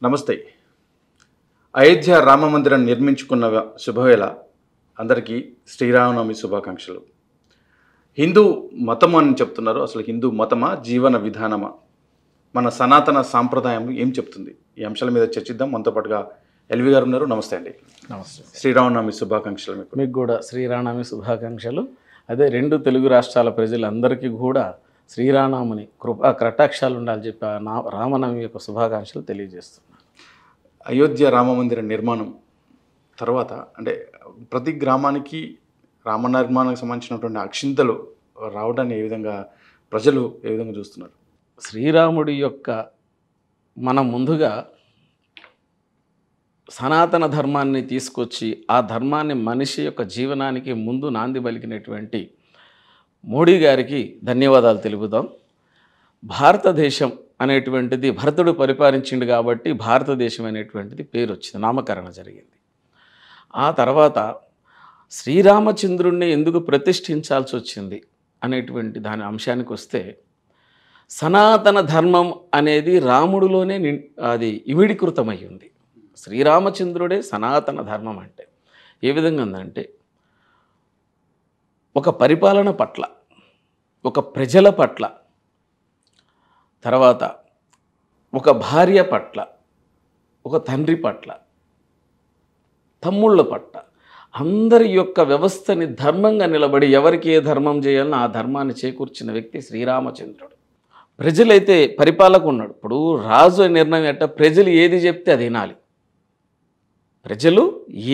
నమస్తే. అయోధ్య రామ మందిరం నిర్మించుకున్న శుభవేళ అందరికీ శ్రీరామనవమి శుభాకాంక్షలు. హిందూ మతం అని చెప్తున్నారు. అసలు హిందూ మతమా, జీవన విధానమా, మన సనాతన సాంప్రదాయం ఏం చెప్తుంది? ఈ అంశాల మీద చర్చిద్దాం. మనతో పాటుగా ఎల్వి గారు ఉన్నారు. నమస్తే అండి. నమస్తే. శ్రీరామనవమి శుభాకాంక్షలు. మీకు కూడా శ్రీరామనవమి శుభాకాంక్షలు. అదే రెండు తెలుగు రాష్ట్రాల ప్రజలందరికీ కూడా శ్రీరామనవమి కృపా కటాక్షాలు ఉండాలని చెప్పి రామనవమి యొక్క శుభాకాంక్షలు తెలియజేస్తున్నాను. అయోధ్య రామ మందిర నిర్మాణం తర్వాత అంటే ప్రతి గ్రామానికి రామ నిర్మాణానికి సంబంధించినటువంటి అక్షింతలు రావడాన్ని ఏ విధంగా ప్రజలు ఏ విధంగా చూస్తున్నారు? శ్రీరాముడి యొక్క మనం ముందుగా సనాతన ధర్మాన్ని తీసుకొచ్చి ఆ ధర్మాన్ని మనిషి యొక్క జీవనానికి ముందు నాంది పలికినటువంటి మోడీ గారికి ధన్యవాదాలు తెలుపుదాం. భారతదేశం అనేటువంటిది భరతుడు పరిపాలించిండు కాబట్టి భారతదేశం అనేటువంటిది పేరు వచ్చింది, నామకరణ జరిగింది. ఆ తర్వాత శ్రీరామచంద్రుణ్ణి ఎందుకు ప్రతిష్ఠించాల్సి వచ్చింది అనేటువంటి దాని అంశానికి వస్తే, సనాతన ధర్మం అనేది రాముడిలోనే అది ఇమిడీకృతమై ఉంది. శ్రీరామచంద్రుడే సనాతన ధర్మం అంటే ఏ విధంగా ఉందంటే, ఒక పరిపాలన పట్ల, ఒక ప్రజల పట్ల, తర్వాత ఒక భార్య పట్ల, ఒక తండ్రి పట్ల, తమ్ముళ్ళ పట్ల, అందరి యొక్క వ్యవస్థని ధర్మంగా నిలబడి ఎవరికి ఏ ధర్మం చేయాలని ఆ ధర్మాన్ని చేకూర్చిన వ్యక్తి శ్రీరామచంద్రుడు. ప్రజలైతే పరిపాలక ఉన్నాడు. ఇప్పుడు రాజు నిర్ణయం ఎట్ట, ప్రజలు ఏది చెప్తే అది వినాలి. ప్రజలు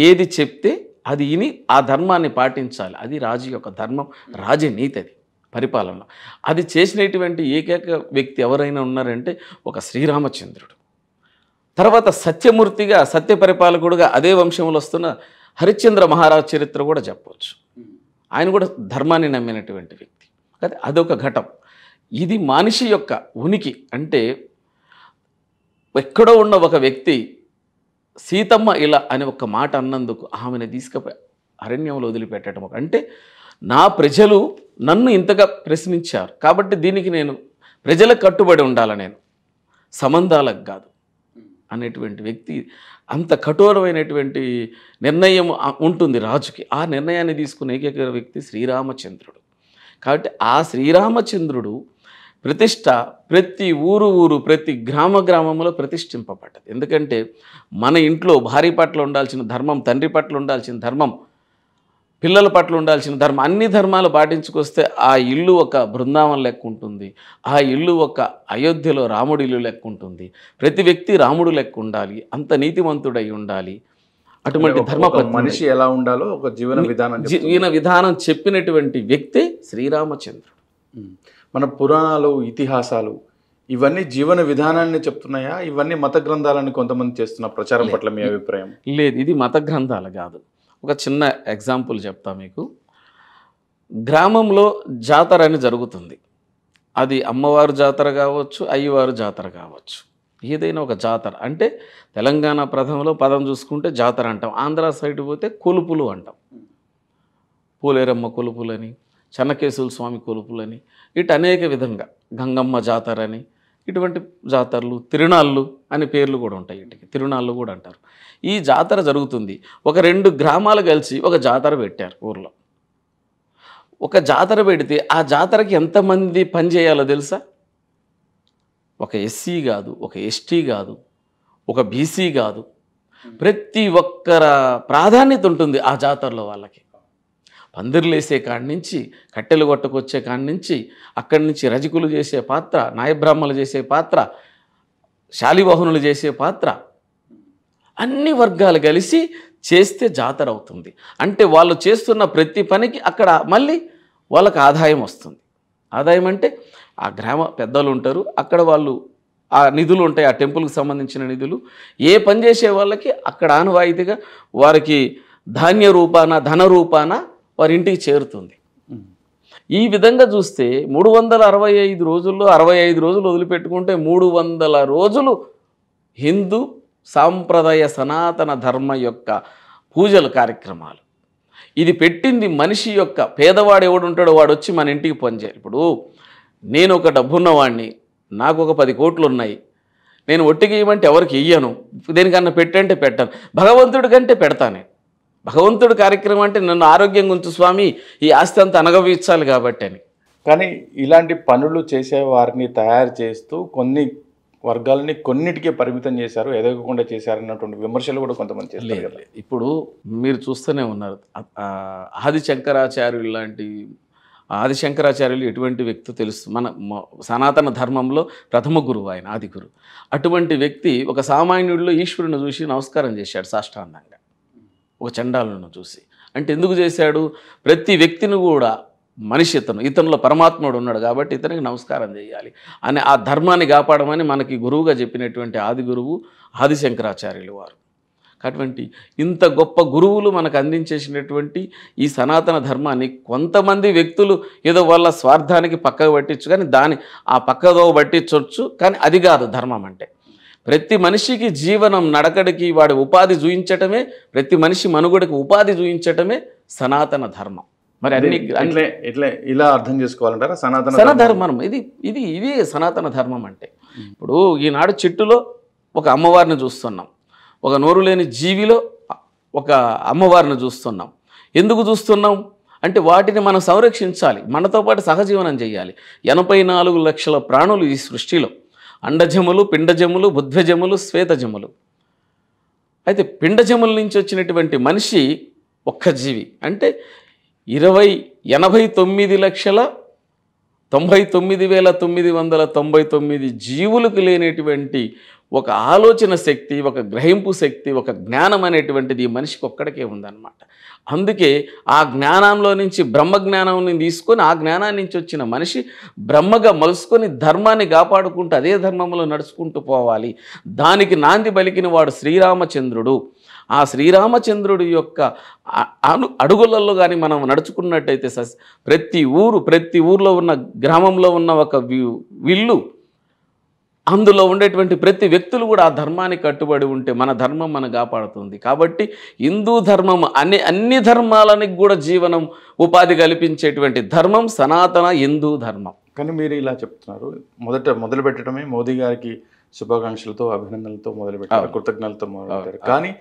ఏది చెప్తే అది విని ఆ ధర్మాన్ని పాటించాలి. అది రాజు యొక్క ధర్మం, రాజనీతి. అది పరిపాలన. అది చేసినటువంటి ఏకైక వ్యక్తి ఎవరైనా ఉన్నారంటే ఒక శ్రీరామచంద్రుడు. తర్వాత సత్యమూర్తిగా, సత్య పరిపాలకుడుగా అదే వంశంలో వస్తున్న హరిశ్చంద్ర మహారాజ్ చరిత్ర కూడా చెప్పవచ్చు. ఆయన కూడా ధర్మాన్ని నమ్మినటువంటి వ్యక్తి. అదొక ఘటం. ఇది మనిషి యొక్క ఉనికి. అంటే ఎక్కడో ఉన్న ఒక వ్యక్తి సీతమ్మ ఇలా అని ఒక మాట అన్నందుకు ఆమెను తీసుకుపోయి అరణ్యంలో వదిలిపెట్టడం. అంటే నా ప్రజలు నన్ను ఇంతగా ప్రశ్నించారు కాబట్టి దీనికి నేను ప్రజలకు కట్టుబడి ఉండాలి, నేను సంబంధాలకు కాదు అనేటువంటి వ్యక్తి. అంత కఠోరమైనటువంటి నిర్ణయం ఉంటుంది రాజుకి. ఆ నిర్ణయాన్ని తీసుకునే ఏకైక వ్యక్తి శ్రీరామచంద్రుడు. కాబట్టి ఆ శ్రీరామచంద్రుడు ప్రతిష్ట ప్రతి ఊరు ప్రతి గ్రామంలో ప్రతిష్ఠింపబడ్డది. ఎందుకంటే మన ఇంట్లో భార్య పట్ల ఉండాల్సిన ధర్మం, తండ్రి పట్ల ఉండాల్సిన ధర్మం, పిల్లల పట్ల ఉండాల్సిన ధర్మం, అన్ని ధర్మాలు పాటించుకొస్తే ఆ ఇల్లు ఒక బృందావనం లెక్క ఉంటుంది. ఆ ఇల్లు ఒక అయోధ్యలో రాముడి ఇల్లు లెక్క ఉంటుంది. ప్రతి వ్యక్తి రాముడు లెక్క ఉండాలి, అంత నీతివంతుడై ఉండాలి. అటువంటి ధర్మ మనిషి ఎలా ఉండాలో ఒక జీవన విధానం చెప్పినటువంటి వ్యక్తి శ్రీరామచంద్రుడు. మన పురాణాలు, ఇతిహాసాలు ఇవన్నీ జీవన విధానాన్ని చెప్తున్నాయా? ఇవన్నీ మత గ్రంథాలని కొంతమంది చేస్తున్న ప్రచారం పట్ల మీ అభిప్రాయం? లేదు, ఇది మత గ్రంథాలు కాదు. ఒక చిన్న ఎగ్జాంపుల్ చెప్తా మీకు. గ్రామంలో జాతర అని జరుగుతుంది. అది అమ్మవారు జాతర కావచ్చు, అయ్యవారు జాతర కావచ్చు, ఏదైనా ఒక జాతర. అంటే తెలంగాణ ప్రథమలో పదం చూసుకుంటే జాతర అంటాం, ఆంధ్ర సైడ్ పోతే కొలుపులు అంటాం. పోలేరమ్మ కొలుపులని, చెన్నకేశవుల స్వామి కొలుపులని, ఇటు అనేక విధంగా గంగమ్మ జాతర అని, ఇటువంటి జాతరలు, తిరునాళ్ళు అని పేర్లు కూడా ఉంటాయి. వీటికి తిరునాళ్ళు కూడా అంటారు. ఈ జాతర జరుగుతుంది. ఒక 2 గ్రామాలు కలిసి ఒక జాతర పెట్టారు ఊర్లో. ఒక జాతర పెడితే ఆ జాతరకి ఎంతమంది పని చేయాలో తెలుసా? ఒక ఎస్సీ కాదు, ఒక ఎస్టీ కాదు, ఒక బీసీ కాదు, ప్రతి ఒక్కర ప్రాధాన్యత ఉంటుంది ఆ జాతరలో. వాళ్ళకి పందిర్లు వేసే కాడి నుంచి, కట్టెలు కొట్టుకొచ్చే కాడి నుంచి, అక్కడి నుంచి రజకులు చేసే పాత్ర, నాయబ్రాహ్మణులు చేసే పాత్ర, శాలివాహనులు చేసే పాత్ర, అన్ని వర్గాలు కలిసి చేస్తే జాతర అవుతుంది. అంటే వాళ్ళు చేస్తున్న ప్రతి పనికి అక్కడ మళ్ళీ వాళ్ళకి ఆదాయం వస్తుంది. ఆదాయం అంటే ఆ గ్రామ పెద్దలు ఉంటారు, అక్కడ వాళ్ళు ఆ నిధులు ఉంటాయి, ఆ టెంపుల్కి సంబంధించిన నిధులు. ఏ పని చేసే వాళ్ళకి అక్కడ ఆనవాయితీగా వారికి ధాన్య రూపాన, ధన రూపాన వారి ఇంటికి చేరుతుంది. ఈ విధంగా చూస్తే 365 రోజుల్లో 65 రోజులు వదిలిపెట్టుకుంటే 300 రోజులు హిందూ సాంప్రదాయ సనాతన ధర్మ యొక్క పూజల కార్యక్రమాలు. ఇది పెట్టింది మనిషి యొక్క, పేదవాడు ఎవడు ఉంటాడో వాడు వచ్చి మన ఇంటికి పనిచేయాలి. ఇప్పుడు నేను ఒక డబ్బున్నవాడిని, నాకు ఒక 10 కోట్లు ఉన్నాయి, నేను ఒట్టిగా ఇవ్వమంటే ఎవరికి ఇయ్యను, దేనికన్నా పెట్టంటే పెట్టాను, భగవంతుడి కంటే పెడతానే. భగవంతుడి కార్యక్రమం అంటే నన్ను ఆరోగ్యంగా ఉంచు స్వామి, ఈ ఆస్తి అంతా అనగవించాలి కాబట్టి అని. కానీ ఇలాంటి పనులు చేసే వారిని తయారు చేస్తూ కొన్ని వర్గాలని కొన్నిటికే పరిమితం చేశారు, ఎదగకుండా చేశారన్నటువంటి విమర్శలు కూడా కొంతమంది చేస్తారు కదా. ఇప్పుడు మీరు చూస్తూనే ఉన్నారు, ఆది శంకరాచార్యులు లాంటి ఆదిశంకరాచార్యులు ఎటువంటి వ్యక్తి తెలుసు, సనాతన ధర్మంలో ప్రథమ గురువు ఆయన, ఆది గురువు. అటువంటి వ్యక్తి ఒక సామాన్యుడిలో ఈశ్వరుని చూసి నమస్కారం చేశాడు సాష్టాంగంగా, ఒక చండాలను చూసి. అంటే ఎందుకు చేశాడు? ప్రతి వ్యక్తిని కూడా మనిషి ఇతనిలో పరమాత్ముడు ఉన్నాడు కాబట్టి ఇతనికి నమస్కారం చేయాలి అని ఆ ధర్మాన్ని కాపాడమని మనకి గురువుగా చెప్పినటువంటి ఆది గురువు ఆదిశంకరాచార్యులు వారు. అటువంటి ఇంత గొప్ప గురువులు మనకు అందించేసినటువంటి ఈ సనాతన ధర్మాన్ని కొంతమంది వ్యక్తులు ఏదో వాళ్ళ స్వార్థానికి పక్కకు పట్టించు, కానీ ఆ పక్కదో పట్టించవచ్చు, కానీ అది కాదు ధర్మం అంటే. ప్రతి మనిషికి జీవనం నడకడికి వాడి ఉపాధి చూయించటమే, ప్రతి మనిషి మనుగడకి ఉపాధి చూయించటమే సనాతన ధర్మం. మరి ఇట్లా ఇలా అర్థం చేసుకోవాలంటారా సనాతన ధర్మం? ఇది సనాతన ధర్మం అంటే. ఇప్పుడు ఈనాడు చెట్టులో ఒక అమ్మవారిని చూస్తున్నాం, ఒక నోరు లేని జీవిలో ఒక అమ్మవారిని చూస్తున్నాం. ఎందుకు చూస్తున్నాం అంటే వాటిని మనం సంరక్షించాలి, మనతో పాటు సహజీవనం చేయాలి. 84 లక్షల ప్రాణులు ఈ సృష్టిలో, అండజములు, పిండజములు, బుద్ధ్వజములు, శ్వేతజములు. అయితే పిండజముల నుంచి వచ్చినటువంటి మనిషి ఒక్క జీవి. అంటే 89,99,999 జీవులకు లేనటువంటి ఒక ఆలోచన శక్తి, ఒక గ్రహింపు శక్తి, ఒక జ్ఞానం అనేటువంటిది ఈ మనిషికి ఒక్కడికే ఉందన్నమాట. అందుకే ఆ జ్ఞానంలో నుంచి బ్రహ్మజ్ఞానాన్ని తీసుకొని ఆ జ్ఞానాన్ని నుంచి వచ్చిన మనిషి బ్రహ్మగా మలుసుకొని ధర్మాన్ని కాపాడుకుంటూ అదే ధర్మంలో నడుచుకుంటూ పోవాలి. దానికి నాంది పలికిన వాడు శ్రీరామచంద్రుడు. ఆ శ్రీరామచంద్రుడి యొక్క అడుగులలో కానీ మనం నడుచుకున్నట్టయితే ప్రతి ఊర్లో ఉన్న గ్రామంలో ఉన్న ఒక విల్లు, అందులో ఉండేటువంటి ప్రతి వ్యక్తులు కూడా ఆ ధర్మానికి కట్టుబడి ఉంటే మన ధర్మం మనం కాపాడుతుంది. కాబట్టి హిందూ ధర్మం అన్ని ధర్మాలకు కూడా జీవనం ఉపాధి కల్పించేటువంటి ధర్మం సనాతన హిందూ ధర్మం. కానీ మీరు ఇలా చెప్తున్నారు, మొదలు పెట్టడమే మోదీ గారికి శుభాకాంక్షలతో, అభినందనలతో మొదలుపెట్టారు, కృతజ్ఞతలతో మొదలుపెట్టారు. కానీ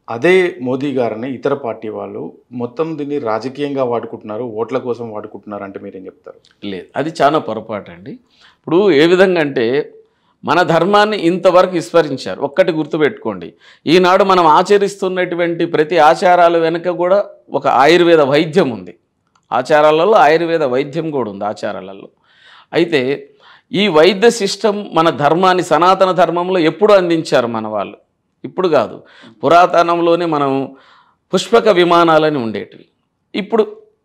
అదే మోదీ గారిని ఇతర పార్టీ వాళ్ళు మొత్తం దీన్ని రాజకీయంగా వాడుకుంటున్నారు, ఓట్ల కోసం వాడుకుంటున్నారు అంటే మీరేం చెప్తారు? లేదు, అది చాలా పొరపాటు అండి. ఇప్పుడు ఏ విధంగా అంటే మన ధర్మాన్ని ఇంతవరకు విస్మరించారు. ఒక్కటి గుర్తుపెట్టుకోండి, ఈనాడు మనం ఆచరిస్తున్నటువంటి ప్రతి ఆచారాల వెనుక కూడా ఒక ఆయుర్వేద వైద్యం ఉంది. ఆచారాలలో ఆయుర్వేద వైద్యం కూడా ఉంది ఆచారాలలో. అయితే ఈ వైద్య సిస్టమ్ మన ధర్మాన్ని సనాతన ధర్మంలో ఎప్పుడు అందించారు మన వాళ్ళు, ఇప్పుడు కాదు. పురాతనంలోనే మనం పుష్పక విమానాలని ఉండేటివి, ఇప్పుడు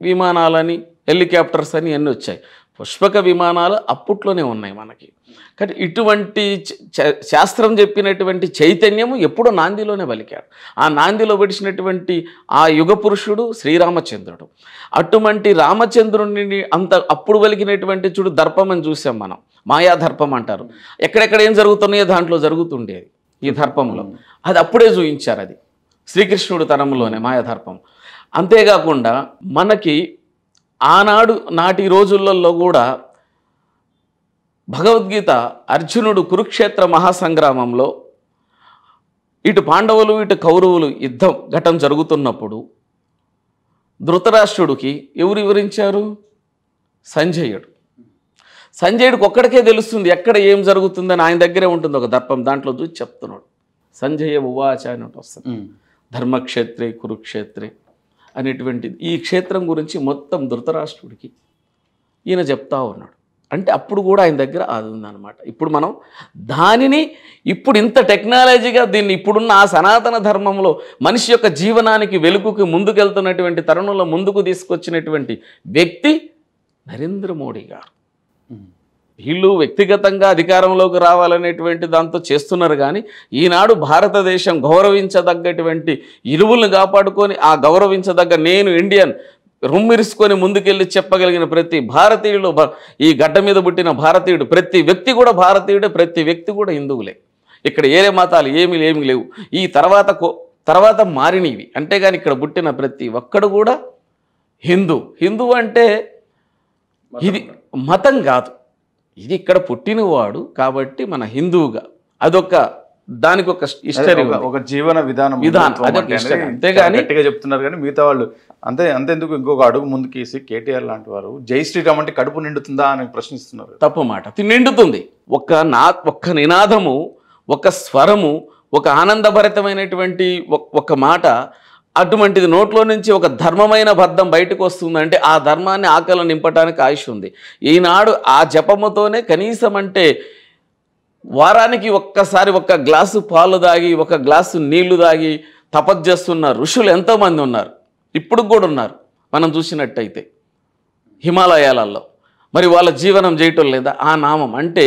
విమానాలని, హెలికాప్టర్స్ అని అన్నీ వచ్చాయి. పుష్పక విమానాలు అప్పట్లోనే ఉన్నాయి మనకి. కానీ ఇటువంటి శాస్త్రం చెప్పినటువంటి చైతన్యము ఎప్పుడో నాందిలోనే పలికాడు. ఆ నాందిలో పడిచినటువంటి ఆ యుగ పురుషుడు శ్రీరామచంద్రుడు. అటువంటి రామచంద్రుడిని అప్పుడు పలికినటువంటి చూడు దర్పం అని చూసాం మనం, మాయా దర్పం అంటారు. ఎక్కడెక్కడ ఏం జరుగుతున్నాయో దాంట్లో జరుగుతుండేది ఈ దర్పంలో. అది అప్పుడే చూపించారు, అది శ్రీకృష్ణుడు తరంలోనే మాయాదర్పం. అంతేకాకుండా మనకి ఆనాడు నాటి రోజులలో కూడా భగవద్గీత అర్జునుడు కురుక్షేత్ర మహాసంగ్రామంలో ఇటు పాండవులు ఇటు కౌరవులు యుద్ధం ఘటన జరుగుతున్నప్పుడు ధృతరాష్ట్రుడికి ఎవరు వివరించారు? సంజయుడికి ఒక్కడికే తెలుస్తుంది ఎక్కడ ఏం జరుగుతుందని, ఆయన దగ్గరే ఉంటుంది ఒక దర్పం, దాంట్లో చూసి చెప్తున్నాడు. సంజయ ఉవాచ అని వస్తుంది, ధర్మక్షేత్రే కురుక్షేత్రే అనేటువంటిది. ఈ క్షేత్రం గురించి మొత్తం ధృతరాష్ట్రుడికి ఈయన చెప్తా ఉన్నాడు. అంటే అప్పుడు కూడా ఆయన దగ్గర అది ఉందన్నమాట. ఇప్పుడు మనం దానిని ఇప్పుడు ఇంత టెక్నాలజీగా దీన్ని ఇప్పుడున్న ఆ సనాతన ధర్మంలో మనిషి యొక్క జీవనానికి వెలుగుకి ముందుకెళ్తున్నటువంటి తరుణంలో ముందుకు తీసుకొచ్చినటువంటి వ్యక్తి నరేంద్ర మోడీ గారు. వీళ్ళు వ్యక్తిగతంగా అధికారంలోకి రావాలనేటువంటి దాంతో చేస్తున్నారు. కానీ ఈనాడు భారతదేశం గౌరవించదగ్గటువంటి ఇరువులను కాపాడుకొని ఆ గౌరవించదగ్గ నేను ఇండియన్ రుమ్మిరుసుకొని ముందుకెళ్ళి చెప్పగలిగిన ప్రతి భారతీయుడు, ఈ గడ్డ మీద పుట్టిన భారతీయుడు, ప్రతి వ్యక్తి కూడా భారతీయుడే, ప్రతి వ్యక్తి కూడా హిందువులే. ఇక్కడ ఏరే మతాలు ఏమీ లేవు. ఈ తర్వాత మారినవి. అంతేగాని ఇక్కడ పుట్టిన ప్రతి ఒక్కడు కూడా హిందూ అంటే ఇది మతం కాదు, ఇది ఇక్కడ పుట్టినవాడు కాబట్టి మన హిందువుగా అదొక దానికి ఒక హిస్టరీ, ఒక జీవన విధానం అదొక హిస్టరీ. అంతేగాని గట్టిగా చెప్తున్నారు కానీ మిగతా వాళ్ళు అంతెందుకు ఇంకొక అడుగు ముందుకేసి కేటీఆర్ లాంటి వారు జై శ్రీరామ్ అంటే కడుపు నిండుతుందా అని ప్రశ్నిస్తున్నారు. తప్పు మాట, నిండుతుంది. ఒక్క నినాదము, ఒక స్వరము, ఒక ఆనందభరితమైనటువంటి ఒక మాట, అటువంటిది నోట్లో నుంచి ఒక ధర్మమైన బద్ధం బయటకు వస్తుందంటే ఆ ధర్మాన్ని ఆకలి నింపడానికి ఆయుష్ ఉంది. ఈనాడు ఆ జపముతోనే కనీసం అంటే వారానికి ఒక్కసారి ఒక గ్లాసు పాలు దాగి, ఒక గ్లాసు నీళ్లు దాగి తపస్సు చేస్తున్న ఋషులు ఎంతోమంది ఉన్నారు, ఇప్పుడు కూడా ఉన్నారు మనం చూసినట్టయితే హిమాలయాలలో. మరి వాళ్ళ జీవనం చేయటం లేదా? ఆ నామం అంటే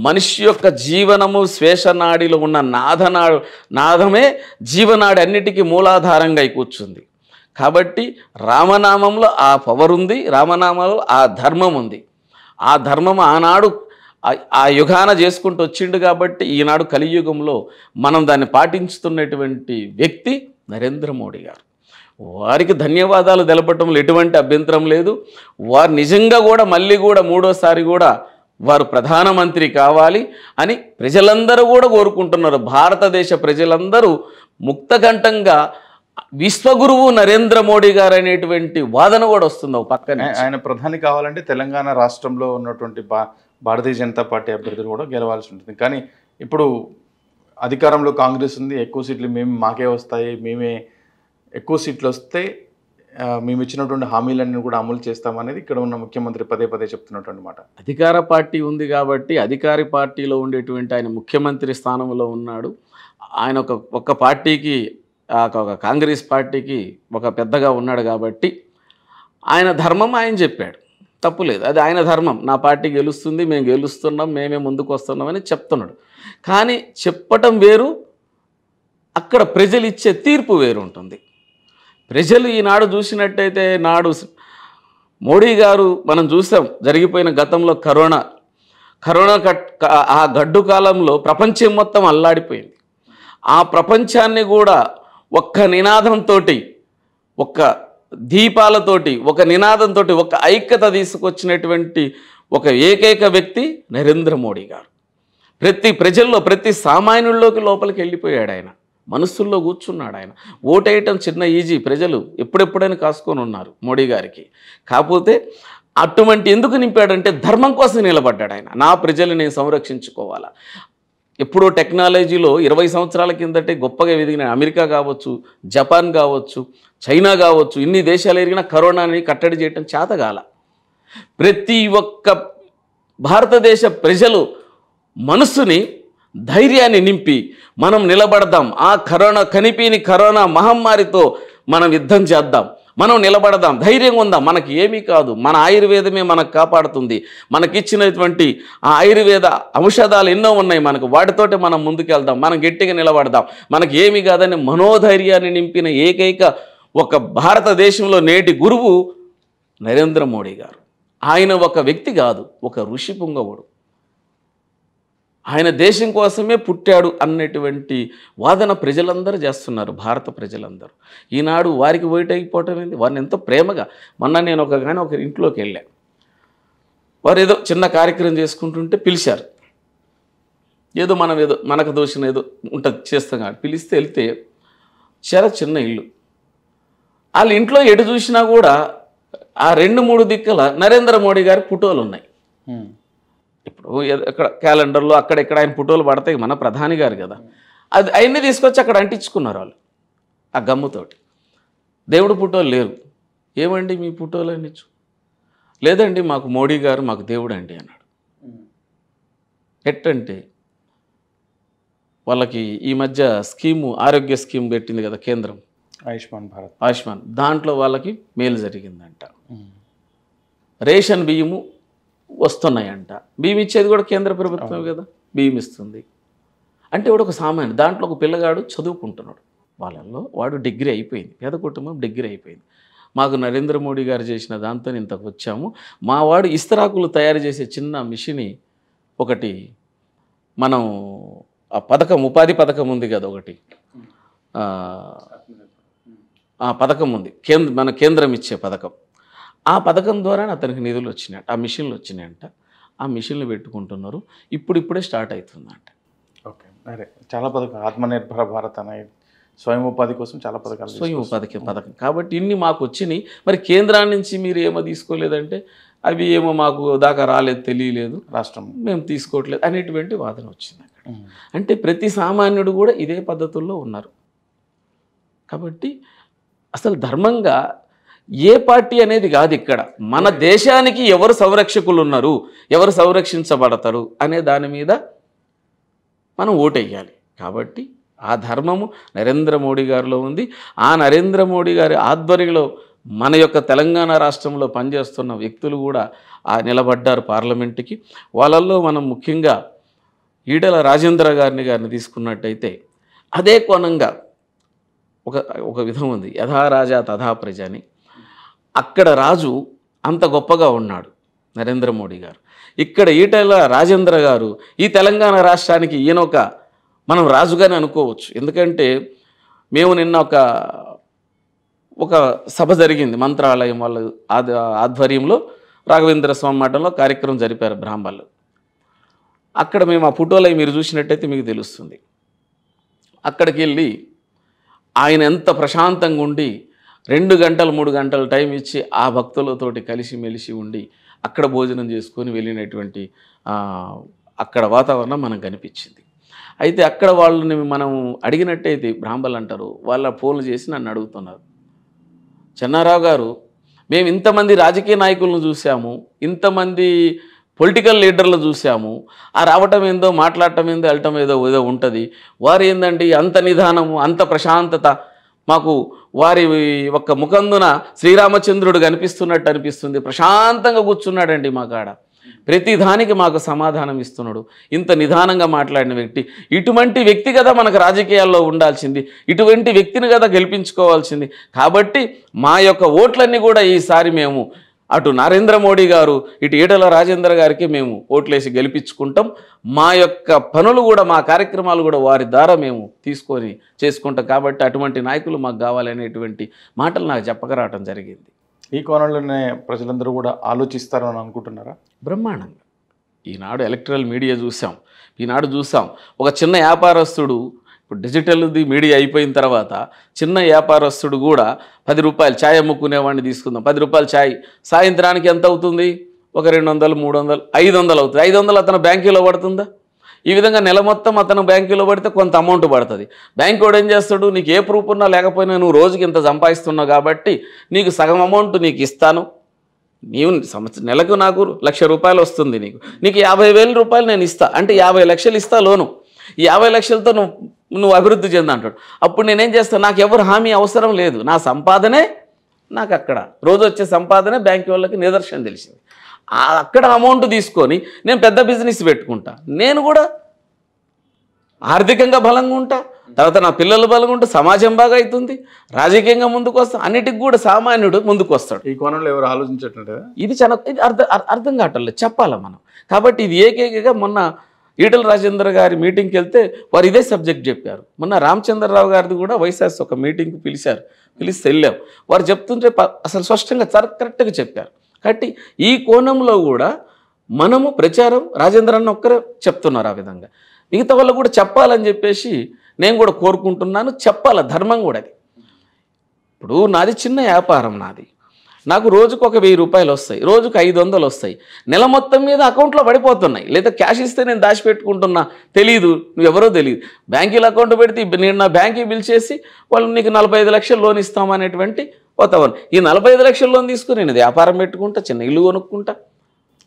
మనిషి యొక్క జీవనము శ్వేషనాడిలో ఉన్న నాదమే జీవనాడి అన్నిటికీ మూలాధారంగా కూర్చుంది. కాబట్టి రామనామంలో ఆ పవర్ ఉంది, రామనామంలో ఆ ధర్మం ఉంది. ఆ ధర్మం ఆనాడు ఆ యుగాన చేసుకుంటూ వచ్చిండు కాబట్టి ఈనాడు కలియుగంలో మనం దాన్ని పాటించుతున్నటువంటి వ్యక్తి నరేంద్ర మోడీ గారు. వారికి ధన్యవాదాలు తెలపటంలో ఎటువంటి అభ్యంతరం లేదు. వారు నిజంగా కూడా మళ్ళీ కూడా మూడోసారి కూడా వారు ప్రధానమంత్రి కావాలి అని ప్రజలందరూ కూడా కోరుకుంటున్నారు. భారతదేశ ప్రజలందరూ ముక్తకంఠంగా విశ్వగురువు నరేంద్ర మోడీ గారు అనేటువంటి వాదన కూడా వస్తుంది ఒక పక్కనే. ఆయన ప్రధాని కావాలంటే తెలంగాణ రాష్ట్రంలో ఉన్నటువంటి భారతీయ జనతా పార్టీ అభ్యర్థులు కూడా గెలవాల్సి ఉంటుంది. కానీ ఇప్పుడు అధికారంలో కాంగ్రెస్ ఉంది, ఎక్కువ సీట్లు మాకే వస్తాయి, మేమే ఎక్కువ సీట్లు వస్తే మేము ఇచ్చినటువంటి హామీలన్నీ కూడా అమలు చేస్తామనేది ఇక్కడ ఉన్న ముఖ్యమంత్రి పదే పదే చెప్తున్నటువంటి మాట. అధికార పార్టీ ఉంది కాబట్టి అధికార పార్టీలో ఉండేటువంటి ఆయన ముఖ్యమంత్రి స్థానంలో ఉన్నాడు. ఆయన ఒక పార్టీకి, ఒక కాంగ్రెస్ పార్టీకి ఒక పెద్దగా ఉన్నాడు కాబట్టి ఆయన ధర్మం ఆయన చెప్పాడు, తప్పులేదు, అది ఆయన ధర్మం. నా పార్టీ గెలుస్తుంది, మేము గెలుస్తున్నాం, మేమే ముందుకు వస్తున్నామని చెప్తున్నాడు. కానీ చెప్పటం వేరు, అక్కడ ప్రజలు ఇచ్చే తీర్పు వేరు ఉంటుంది. ప్రజలు ఈనాడు చూసినట్టయితే నాడు మోడీ గారు మనం చూసాం జరిగిపోయిన గతంలో కరోనా ఆ గడ్డు కాలంలో ప్రపంచం మొత్తం అల్లాడిపోయింది. ఆ ప్రపంచాన్ని కూడా ఒక్క నినాదంతో, ఒక్క దీపాలతోటి, ఒక నినాదంతో, ఒక ఐక్యత తీసుకొచ్చినటువంటి ఒక ఏకైక వ్యక్తి నరేంద్ర మోడీ గారు. ప్రతి ప్రజల్లో, ప్రతి సామాన్యుల్లోకి లోపలికి వెళ్ళిపోయాడు ఆయన, మనస్సుల్లో కూర్చున్నాడు ఆయన. ఓటేయటం చిన్న ఈజీ, ప్రజలు ఎప్పుడెప్పుడైనా కాసుకొని ఉన్నారు మోడీ గారికి. కాకపోతే అటువంటి ఎందుకు నింపాడంటే ధర్మం కోసం నిలబడ్డాడు ఆయన. నా ప్రజలు నేను సంరక్షించుకోవాలా. ఎప్పుడో టెక్నాలజీలో 20 సంవత్సరాల కిందటే గొప్పగా ఎదిగిన అమెరికా కావచ్చు, జపాన్ కావచ్చు, చైనా కావచ్చు, ఇన్ని దేశాలు ఎరిగిన కరోనాని కట్టడి చేయటం చేతగాల. ప్రతి ఒక్క భారతదేశ ప్రజలు మనస్సుని, ధైర్యాన్ని నింపి మనం నిలబడదాం, ఆ కరోనా మహమ్మారితో మనం యుద్ధం చేద్దాం, మనం నిలబడదాం, ధైర్యంగా ఉందాం, మనకి ఏమీ కాదు, మన ఆయుర్వేదమే మనకు కాపాడుతుంది, మనకిచ్చినటువంటి ఆ ఆయుర్వేద ఔషధాలు ఎన్నో ఉన్నాయి మనకు, వాటితోటి మనం ముందుకెళ్దాం, మనం గట్టిగా నిలబడదాం, మనకి ఏమీ కాదని మనోధైర్యాన్ని నింపిన ఏకైక ఒక భారతదేశంలో నేటి గురువు నరేంద్ర మోడీ గారు. ఆయన ఒక వ్యక్తి కాదు, ఒక ఋషి పుంగవుడు. ఆయన దేశం కోసమే పుట్టాడు అన్నటువంటి వాదన ప్రజలందరూ చేస్తున్నారు, భారత ప్రజలందరూ. ఈనాడు వారికి ఓటు అయిపోవటం ఏంది? వారిని ఎంతో ప్రేమగా, మొన్న నేను ఒక ఇంట్లోకి వెళ్ళా, వారు ఏదో చిన్న కార్యక్రమం చేసుకుంటుంటే పిలిచారు. ఏదో మనకు దోషణ ఏదో ఉంటుంది చేస్తాం కానీ పిలిస్తే వెళ్తే చాలా చిన్న ఇల్లు, వాళ్ళ ఇంట్లో ఎటు చూసినా కూడా ఆ 2-3 దిక్కుల నరేంద్ర మోడీ గారి ఫోటోలు ఉన్నాయి. ఇప్పుడు ఎక్కడ క్యాలెండర్లో అక్కడెక్కడ ఆయన ఫోటోలు పడతాయి, మన ప్రధాని గారు కదా, అది అవన్నీ తీసుకొచ్చి అక్కడ అంటించుకున్నారు వాళ్ళు ఆ గమ్ముతోటి. దేవుడు ఫోటోలు లేరు. ఏమండి మీ ఫోటోలు అంటించు? లేదండి మాకు మోడీ గారు మాకు దేవుడు అండి అన్నాడు. ఎట్టంటే వాళ్ళకి ఈ మధ్య ఆరోగ్య స్కీమ్ పెట్టింది కదా కేంద్రం, ఆయుష్మాన్, దాంట్లో వాళ్ళకి మేలు జరిగిందంట. రేషన్ బియ్యము వస్తున్నాయంట. బియ్యం ఇచ్చేది కూడా కేంద్ర ప్రభుత్వం కదా, బియ్యం ఇస్తుంది. అంటే వాడు ఒక సామాన్య, దాంట్లో ఒక పిల్లగాడు చదువుకుంటున్నాడు, వాళ్ళల్లో వాడు డిగ్రీ అయిపోయింది, పేద కుటుంబం డిగ్రీ అయిపోయింది. మాకు నరేంద్ర మోడీ గారు చేసిన దాంతో ఇంతకు వచ్చాము, మా వాడు ఇస్తరాకులు తయారు చేసే చిన్న మిషని ఒకటి, మనం ఆ పథకం, ఉపాధి పథకం ఉంది కదా ఒకటి, ఆ పథకం ఉంది, మన కేంద్రం ఇచ్చే పథకం. ఆ పథకం ద్వారా అతనికి నిధులు వచ్చినాయంట, ఆ మిషన్లు వచ్చినాయంట. ఆ మిషన్లు పెట్టుకుంటున్నారు, ఇప్పుడిప్పుడే స్టార్ట్ అవుతుందంట. ఓకే. అరే చాలా పథకాలు, ఆత్మనిర్భర భారత్ అనే స్వయం ఉపాధి కోసం చాలా పథకాలు స్వయం ఉపాధికి పథకం కాబట్టి ఇన్ని మాకు వచ్చినాయి. మరి కేంద్రాన్ని నుంచి మీరు ఏమో తీసుకోలేదంటే అవి ఏమో మాకు దాకా రాలేదు, తెలియలేదు, రాష్ట్రం మేము తీసుకోవట్లేదు అనేటువంటి వాదన వచ్చింది అక్కడ. అంటే ప్రతి సామాన్యుడు కూడా ఇదే పద్ధతుల్లో ఉన్నారు. కాబట్టి అసలు ధర్మంగా ఏ పార్టీ అనేది కాదు ఇక్కడ, మన దేశానికి ఎవరు సంరక్షకులు ఉన్నారు, ఎవరు సంరక్షించబడతారు అనే దాని మీద మనం ఓటేయాలి. కాబట్టి ఆ ధర్మము నరేంద్ర మోడీ గారిలో ఉంది. ఆ నరేంద్ర మోడీ గారి ఆధ్వర్యంలో మన యొక్క తెలంగాణ రాష్ట్రంలో పనిచేస్తున్న వ్యక్తులు కూడా నిలబడ్డారు పార్లమెంటుకి. వాళ్ళల్లో మనం ముఖ్యంగా ఈటెల రాజేంద్ర గారిని తీసుకున్నట్టయితే అదే కోణంగా ఒక విధం ఉంది, యథా రాజా తథా ప్రజ అని. అక్కడ రాజు అంత గొప్పగా ఉన్నాడు నరేంద్ర మోడీ గారు, ఇక్కడ ఈటెల రాజేంద్ర గారు ఈ తెలంగాణ రాష్ట్రానికి ఈయనొక మనం రాజుగానే అనుకోవచ్చు. ఎందుకంటే మేము నిన్న ఒక సభ జరిగింది మంత్రాలయం వాళ్ళ ఆధ్వర్యంలో, రాఘవేంద్ర స్వామి మఠంలో కార్యక్రమం జరిపారు బ్రాహ్మణులు. అక్కడ మేము ఆ ఫోటోలు మీరు చూసినట్టయితే మీకు తెలుస్తుంది. అక్కడికి వెళ్ళి ఆయన ఎంత ప్రశాంతంగా ఉండి 2 గంటలు 3 గంటలు టైం ఇచ్చి ఆ భక్తులతోటి కలిసిమెలిసి ఉండి అక్కడ భోజనం చేసుకొని వెళ్ళినటువంటి అక్కడ వాతావరణం మనకు కనిపించింది. అయితే అక్కడ వాళ్ళని మనం అడిగినట్టయితే బ్రాహ్మణులు అంటారు, వాళ్ళ ఫోన్లు చేసి నన్ను అడుగుతున్నారు, చెన్నారావు గారు మేము ఇంతమంది రాజకీయ నాయకులను చూసాము, ఇంతమంది పొలిటికల్ లీడర్లు చూసాము, ఆ రావటం ఏందో మాట్లాడటం ఏందో వెళ్ళటం ఏదో ఉంటుంది, వారు ఏందండి అంత నిదానము అంత ప్రశాంతత, మాకు వారి ఒక్క ముఖందున శ్రీరామచంద్రుడు కనిపిస్తున్నట్టు అనిపిస్తుంది, ప్రశాంతంగా కూర్చున్నాడండి మా కాడ, ప్రతి దానికి మాకు సమాధానం ఇస్తున్నాడు, ఇంత నిదానంగా మాట్లాడిన వ్యక్తి, ఇటువంటి వ్యక్తి కదా మనకు రాజకీయాల్లో ఉండాల్సింది, ఇటువంటి వ్యక్తిని కదా గెలిపించుకోవాల్సింది. కాబట్టి మా యొక్క ఓట్లన్నీ కూడా ఈసారి మేము అటు నరేంద్ర మోడీ గారు ఇటు ఈటెల రాజేంద్ర గారికి మేము ఓట్లేసి గెలిపించుకుంటాం, మా యొక్క పనులు కూడా మా కార్యక్రమాలు కూడా వారి ద్వారా మేము తీసుకొని చేసుకుంటాం, కాబట్టి అటువంటి నాయకులు మాకు కావాలనేటువంటి మాటలు నాకు చెప్పకరావటం జరిగింది. ఈ కోణంలోనే ప్రజలందరూ కూడా ఆలోచిస్తారని అనుకుంటున్నారా? బ్రహ్మాండంగా ఈనాడు ఎలక్ట్రల్ మీడియా చూసాం, ఒక చిన్న వ్యాపారస్తుడు, ఇప్పుడు డిజిటల్ది మీడియా అయిపోయిన తర్వాత చిన్న వ్యాపారస్తుడు కూడా 10 రూపాయలు ఛాయ్ అమ్ముకునేవాడిని తీసుకుందాం, 10 రూపాయల ఛాయ్ సాయంత్రానికి ఎంత అవుతుంది, ఒక 200 300 500 అవుతుంది, 500 అతను బ్యాంకులో పడుతుందా? ఈ విధంగా నెల మొత్తం అతను బ్యాంకులో పడితే కొంత అమౌంట్ పడుతుంది. బ్యాంకు వాడు ఏం చేస్తాడు, నీకు ఏ ప్రూఫ్ ఉన్నా లేకపోయినా నువ్వు రోజుకి ఇంత సంపాదిస్తున్నావు కాబట్టి నీకు సగం అమౌంట్ నీకు ఇస్తాను, నీవు నెలకు నాకు 1,00,000 రూపాయలు వస్తుంది, నీకు 50,000 రూపాయలు నేను ఇస్తా అంటే 50 లక్షలు ఇస్తా లోను, ఈ 50 లక్షలతో నువ్వు అభివృద్ధి చెంది అంటాడు. అప్పుడు నేనేం చేస్తాను, నాకు ఎవరు హామీ అవసరం లేదు, నా సంపాదనే నాకు అక్కడ రోజు వచ్చే సంపాదనే బ్యాంకు వాళ్ళకి నిదర్శనం తెలిసింది. అక్కడ అమౌంట్ తీసుకొని నేను పెద్ద బిజినెస్ పెట్టుకుంటా, నేను కూడా ఆర్థికంగా బలంగా ఉంటా, తర్వాత నా పిల్లలు బలంగా ఉంటా, సమాజం బాగా అవుతుంది, రాజకీయంగా ముందుకు వస్తాం, అన్నిటికి కూడా సామాన్యుడు ముందుకు వస్తాడు. ఈ కోణంలో ఎవరు ఆలోచించట్లేదు, ఇది అర్థం కావట్లేదు చెప్పాలా మనం. కాబట్టి ఇది ఏకైకగా మొన్న ఈటెల రాజేంద్ర గారి మీటింగ్కి వెళ్తే వారు ఇదే సబ్జెక్ట్ చెప్పారు. మొన్న రామచంద్రరావు గారిది కూడా వైఎస్ఆర్ ఒక మీటింగ్కి పిలిస్తే వెళ్ళాం, వారు చెప్తుంటే అసలు స్పష్టంగా కరెక్ట్గా చెప్పారు. కాబట్టి ఈ కోణంలో కూడా మనము ప్రచారం రాజేంద్ర అన్న ఒక్కరే చెప్తున్నారు, ఆ విధంగా మిగతా వాళ్ళు కూడా చెప్పాలని చెప్పేసి నేను కూడా కోరుకుంటున్నాను. చెప్పాల ధర్మం కూడా అది. ఇప్పుడు నాది చిన్న వ్యాపారం, నాకు రోజుకు ఒక 1000 రూపాయలు వస్తాయి, రోజుకు 500 వస్తాయి, నెల మొత్తం మీద అకౌంట్లో పడిపోతున్నాయి, లేదా క్యాష్ ఇస్తే నేను దాచిపెట్టుకుంటున్నా, తెలియదు, నువ్వెవరో తెలియదు, బ్యాంకులో అకౌంట్ పెడితే నేను నా బ్యాంకుకి బిల్ చేసి వాళ్ళు నీకు 45 లక్షలు లోన్ ఇస్తామనేటువంటి వాతావరణం. ఈ 45 లక్షల లోన్ తీసుకుని నేను వ్యాపారం పెట్టుకుంటా, చిన్న ఇల్లు కొనుక్కుంటా.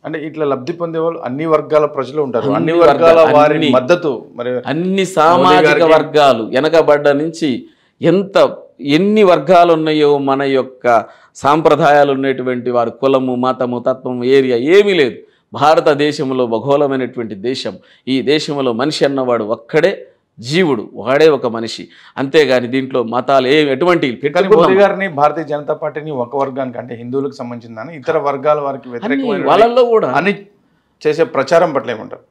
అంటే ఇట్లా లబ్ధి పొందే వాళ్ళు అన్ని వర్గాల ప్రజలు ఉంటారు, అన్ని వర్గాల వారి మద్దతు, మరి అన్ని సామాజిక వర్గాలు వెనకబడ్డ నుంచి ఎన్ని వర్గాలు ఉన్నాయో మన యొక్క సాంప్రదాయాలు ఉన్నటువంటి వారు కులము మతము తత్వము ఏరియా ఏమీ లేదు. భారతదేశంలో భగోళమైనటువంటి దేశం, ఈ దేశంలో మనిషి అన్నవాడు ఒక్కడే జీవుడు, వాడే ఒక మనిషి, అంతేగాని దీంట్లో మతాలు ఎటువంటి మోదీ గారిని భారతీయ జనతా పార్టీని ఒక వర్గానికి అంటే హిందువులకు సంబంధించిందని ఇతర వర్గాల వారికి వ్యతిరేకమైన వాళ్ళల్లో కూడా అని చేసే ప్రచారం పట్ల ఏమంటారు?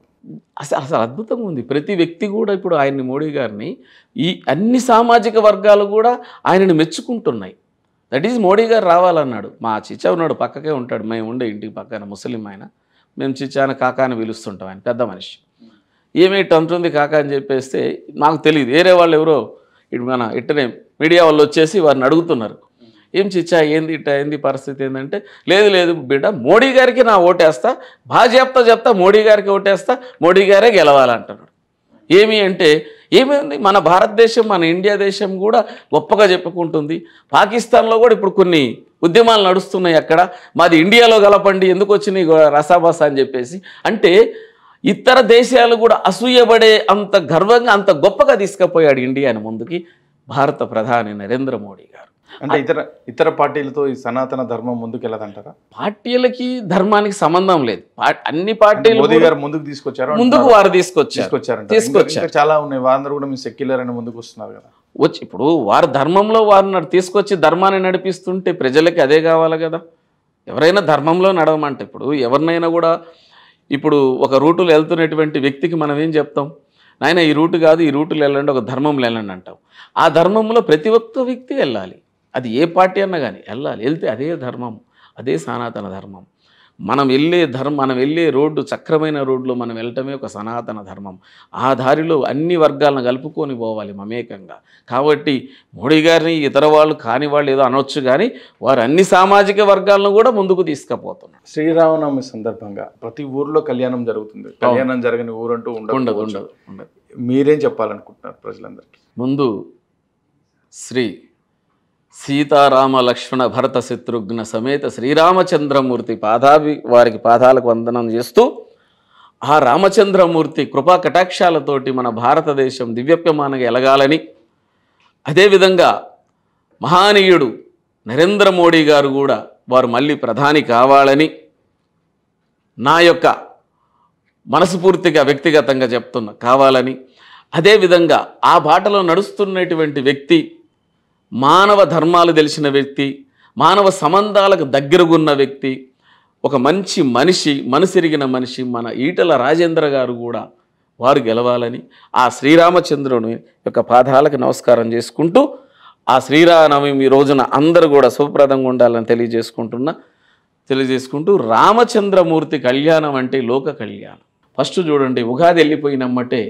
అసలు అద్భుతంగా ఉంది. ప్రతి వ్యక్తి కూడా ఇప్పుడు ఆయన్ని మోడీ గారిని ఈ అన్ని సామాజిక వర్గాలు కూడా ఆయనను మెచ్చుకుంటున్నాయి. దట్ ఈజ్ మోడీ గారు రావాలన్నాడు. మా చిచ్చా ఉన్నాడు, పక్కకే ఉంటాడు, మేము ఉండే ఇంటికి పక్కన ముస్లిం ఆయన, మేము చిచ్చాన కాకాని పిలుస్తుంటాం, ఆయన పెద్ద మనిషి. ఏమేటి అంటుంది కాక అని చెప్పేస్తే నాకు తెలియదు, వేరే వాళ్ళు ఎవరో ఇటు మన ఇట్టనే మీడియా వాళ్ళు వచ్చేసి వారిని అడుగుతున్నారు, ఏం చిచ్చా ఏంది ఇట్ట ఏంది పరిస్థితి ఏంటంటే, లేదు లేదు బిడ్డ మోడీ గారికి నా ఓటేస్తా, బాగా చెప్తా మోడీ గారికి ఓటేస్తా, మోడీ గారే గెలవాలంటున్నాడు. ఏమి అంటే ఏమైంది, మన భారతదేశం మన ఇండియా దేశం కూడా గొప్పగా చెప్పుకుంటుంది. పాకిస్తాన్లో కూడా ఇప్పుడు కొన్ని ఉద్యమాలు నడుస్తున్నాయి, అక్కడ మాది ఇండియాలో గలపండి ఎందుకు వచ్చినాయి రసాబస అని చెప్పేసి. అంటే ఇతర దేశాలు కూడా అసూయపడే అంత గర్వంగా అంత గొప్పగా తీసుకుపోయాడు ఇండియాని ముందుకి భారత ప్రధాని నరేంద్ర మోడీ గారు. అంటే ఇతర పార్టీలతో ఈ సనాతన ధర్మం ముందుకు వెళ్ళదంటారా? పార్టీలకి ధర్మానికి సంబంధం లేదు, అన్ని పార్టీలు మోదీ గారు ముందుకు తీసుకొచ్చారు, ముందుకు వారు తీసుకొచ్చారు. చాలా ఉన్నాయి, వారందరూ కూడా మీరు సెక్యులర్ అని ముందుకు వస్తున్నారు కదా. వచ్చి ఇప్పుడు వారు ధర్మంలో వారు తీసుకొచ్చి ధర్మాన్ని నడిపిస్తుంటే ప్రజలకి అదే కావాలి కదా. ఎవరైనా ధర్మంలో నడవమంటే, ఇప్పుడు ఎవరినైనా కూడా ఇప్పుడు ఒక రూటులో వెళ్తున్నటువంటి వ్యక్తికి మనం ఏం చెప్తాం, నాయన ఈ రూటు కాదు ఈ రూటులో వెళ్ళండి, ఒక ధర్మంలో వెళ్ళండి అంటాం. ఆ ధర్మంలో ప్రతి ఒక్క వ్యక్తి వెళ్ళాలి, అది ఏ పార్టీ అన్నా కానీ వెళ్ళాలి. వెళ్తే అదే ధర్మం, అదే సనాతన ధర్మం. మనం వెళ్ళే రోడ్డు సక్రమైన రోడ్లో మనం వెళ్ళటమే ఒక సనాతన ధర్మం. ఆ దారిలో అన్ని వర్గాలను కలుపుకొని పోవాలి మమేకంగా. కాబట్టి మోడీ గారిని ఇతర వాళ్ళు కాని వాళ్ళు ఏదో అనొచ్చు, కానీ వారు అన్ని సామాజిక వర్గాలను కూడా ముందుకు తీసుకుపోతున్నారు. శ్రీరామనవమి సందర్భంగా ప్రతి ఊర్లో కళ్యాణం జరుగుతుంది, కళ్యాణం జరగని ఊరంటూ ఉండదు. మీరేం చెప్పాలనుకుంటున్నారు ప్రజలందరికీ? ముందు శ్రీ సీతారామ లక్ష్మణ భరత శత్రుఘ్న సమేత శ్రీరామచంద్రమూర్తి వారికి పాదాలకు వందనం చేస్తూ, ఆ రామచంద్రమూర్తి కృపా కటాక్షాలతోటి మన భారతదేశం దివ్యప్యమానంగా ఎలగాలని, అదేవిధంగా మహానీయుడు నరేంద్ర మోడీ గారు కూడా వారు మళ్ళీ ప్రధాని కావాలని నా యొక్క మనస్ఫూర్తిగా వ్యక్తిగతంగా కావాలని, అదేవిధంగా ఆ బాటలో నడుస్తున్నటువంటి వ్యక్తి మానవ ధర్మాలు తెలిసిన వ్యక్తి, మానవ సంబంధాలకు దగ్గరగున్న వ్యక్తి, ఒక మంచి మనిషి, మనసిరిగిన మనిషి మన ఈటల రాజేంద్ర గారు కూడా వారు గెలవాలని ఆ శ్రీరామచంద్రుని యొక్క పాదాలకు నమస్కారం చేసుకుంటూ, ఆ శ్రీరామనవమి రోజున అందరూ కూడా శుభప్రదంగా ఉండాలని తెలియజేసుకుంటూ రామచంద్రమూర్తి కళ్యాణం అంటే లోక కళ్యాణం. ఫస్ట్ చూడండి, ఉగాది వెళ్ళిపోయినమ్మటే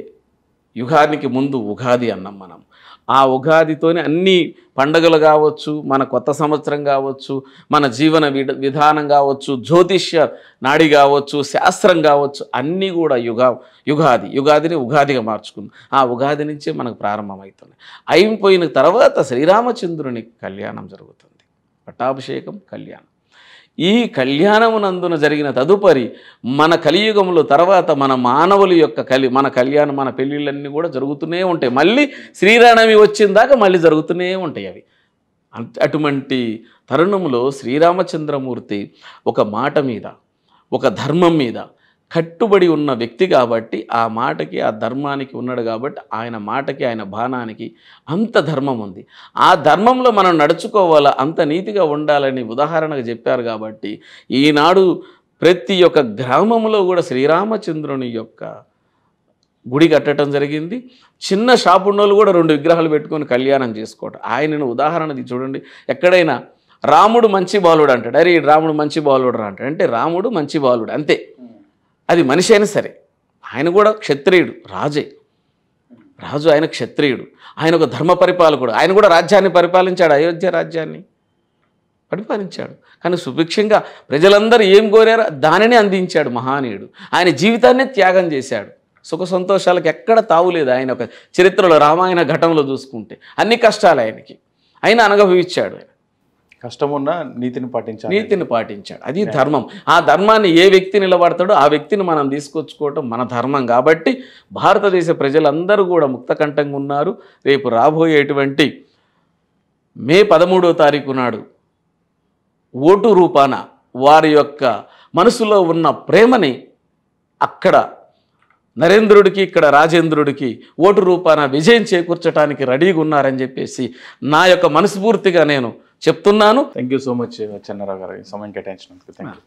యుగానికి ముందు ఉగాది అన్నాం మనం. ఆ ఉగాదితోనే అన్ని పండుగలు కావచ్చు, మన కొత్త సంవత్సరం కావచ్చు, మన జీవన విధానం కావచ్చు, జ్యోతిష్య నాడి కావచ్చు, శాస్త్రం కావచ్చు, అన్నీ కూడా యుగాదిని ఉగాదిగా మార్చుకుంది. ఆ ఉగాది నుంచే మనకు ప్రారంభమవుతుంది. అయిపోయిన తర్వాత శ్రీరామచంద్రుని కళ్యాణం జరుగుతుంది, పట్టాభిషేకం కళ్యాణం. ఈ కళ్యాణమునందున జరిగిన తదుపరి మన కలియుగంలో తర్వాత మన మానవుల యొక్క మన కళ్యాణం, మన పెళ్ళిళ్ళన్నీ కూడా జరుగుతూనే ఉంటాయి. మళ్ళీ శ్రీరామనవమి వచ్చిన దాకా మళ్ళీ జరుగుతూనే ఉంటాయి అవి. అటువంటి తరుణంలో శ్రీరామచంద్రమూర్తి ఒక మాట మీద, ఒక ధర్మం మీద కట్టుబడి ఉన్న వ్యక్తి కాబట్టి, ఆ మాటకి ఆ ధర్మానికి ఉన్నాడు కాబట్టి, ఆయన మాటకి ఆయన బాణానికి అంత ధర్మం ఉంది. ఆ ధర్మంలో మనం నడుచుకోవాలా, అంత నీతిగా ఉండాలని ఉదాహరణగా చెప్పారు. కాబట్టి ఈనాడు ప్రతి ఒక్క గ్రామంలో కూడా శ్రీరామచంద్రుని యొక్క గుడి కట్టడం జరిగింది. చిన్న షాపున్నోళ్ళు కూడా 2 విగ్రహాలు పెట్టుకొని కళ్యాణం చేసుకోవటం. ఆయనను ఉదాహరణది చూడండి, ఎక్కడైనా రాముడు మంచి బాలుడు అంటాడు, అరే రాముడు మంచి బాలుడు రా అంటాడు. అంటే రాముడు మంచి బాలుడు అంతే, అది మనిషి అయినా సరే. ఆయన కూడా క్షత్రియుడు, రాజు ఆయన క్షత్రియుడు, ఆయన ఒక ధర్మ పరిపాలకుడు. ఆయన కూడా రాజ్యాన్ని పరిపాలించాడు, అయోధ్య రాజ్యాన్ని పరిపాలించాడు. కానీ సుభిక్షంగా ప్రజలందరూ ఏం కోరారో దానిని అందించాడు మహానీయుడు. ఆయన జీవితాన్నే త్యాగం చేశాడు. సుఖ సంతోషాలకు ఎక్కడ తావులేదు. ఆయన ఒక చరిత్రలో రామాయణ ఘటనలో చూసుకుంటే అన్ని కష్టాలు ఆయనకి, ఆయన అనుభవించాడు. కష్టమున్నా నీతిని పాటించాడు. అది ధర్మం. ఆ ధర్మాన్ని ఏ వ్యక్తి నిలబడతాడో ఆ వ్యక్తిని మనం తీసుకొచ్చుకోవటం మన ధర్మం. కాబట్టి భారతదేశ ప్రజలందరూ కూడా ముక్తకంఠంగా ఉన్నారు. రేపు రాబోయేటువంటి మే 13వ తారీఖు నాడు ఓటు రూపాన వారి యొక్క మనసులో ఉన్న ప్రేమని అక్కడ నరేంద్రుడికి, ఇక్కడ రాజేంద్రుడికి ఓటు రూపాన విజయం చేకూర్చడానికి రెడీగా ఉన్నారని చెప్పేసి నా యొక్క మనస్ఫూర్తిగా నేను చెప్తున్నాను. Thank you so much Chenna Rao గారు, ఈ సమయం కేటాయించినందుకు థ్యాంక్ యూ.